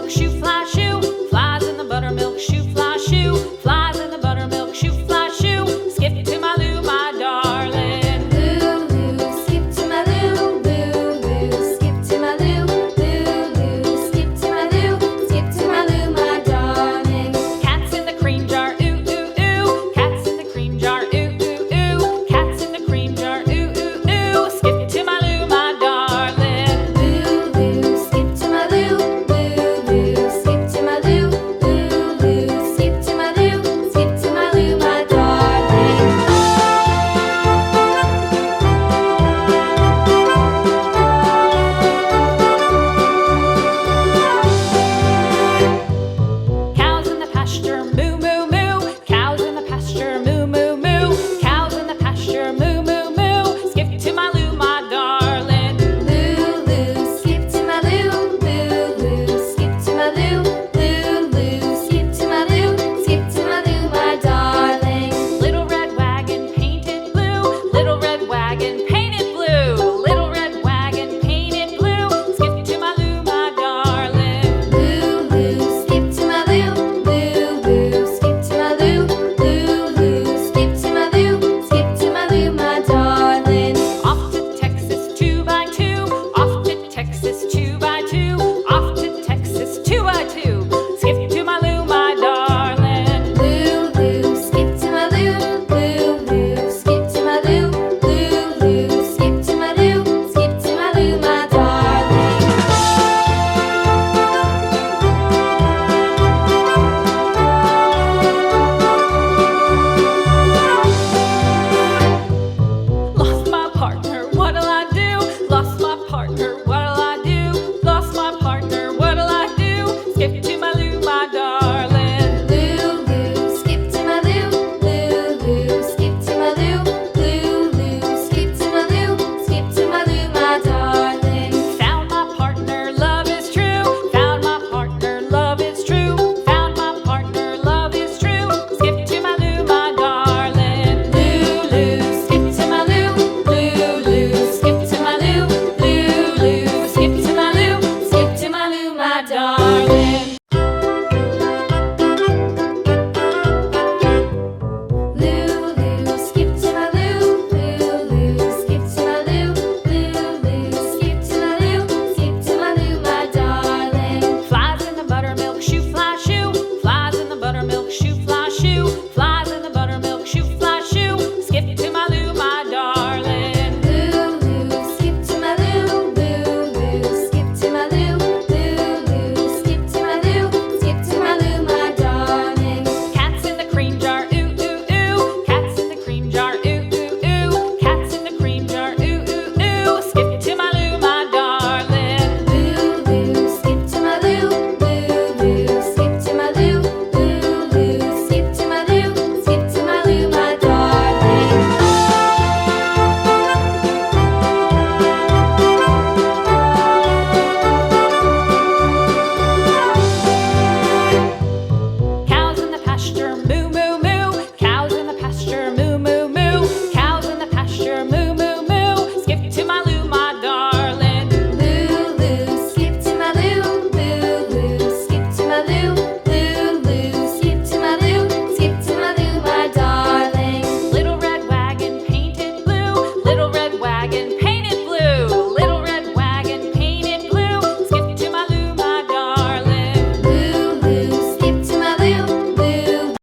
buttermilk shoe, fly shoe. Flies in the buttermilk shoe, fly shoe. Flies in the buttermilk shoe, fly shoe. Skip to my Lou, my darling. Lou, skip to my Lou, Lou, skip to my Lou, Lou, skip to my Lou, skip to my Lou, my darling. Cats in the cream jar, ooh, ooh, ooh. Cats in the cream jar, ooh, ooh, ooh. Cats in the cream jar, ooh, ooh, ooh. Skip to my Lou, my darling. Lou, skip to my Lou, Lou, skip to my Lou, Lou, skip to my Lou, skip to my Lou, my darling. Cows in the pasture, moo, moo, moo. Cows in the pasture, moo, moo, moo. Cows in the pasture, moo, moo, moo. Skip to my Lou, my darling. Lou, skip to my Lou, Lou, skip to my Lou, Lou, skip to my Lou, skip to my Lou, my darling. Little red wagon painted blue. Little red wagon painted blue. Little red wagon painted blue. Skip to my Lou, my darling. Lou, skip to my Lou, Lou, skip to my Lou, Lou, skip to my Lou, skip to my Lou, my darling. Off to Texas 2x2. Off to Texas 2x2. Off to Texas 2x2. Skip to my Lou, my darling. Lou, skip to my Lou, Lou, skip to my Lou, Lou, skip to my Lou, skip to my Lou, my darling. Lost my partner, what'll I do? Lost my partner, what'll I do? Lost my partner, what'll I do? Skip to my Lou, my darling. Lou, skip to my Lou, Lou, skip to my Lou, Lou, skip to my Lou, skip to my Lou, my darling. Found my partner, love is true. Found my partner, love is true. Found my partner, love is true. Skip to my Lou, my darling. Lou, skip to my Lou, Lou, skip to my Lou, Lou, skip to my Lou, skip to my Lou, my darling.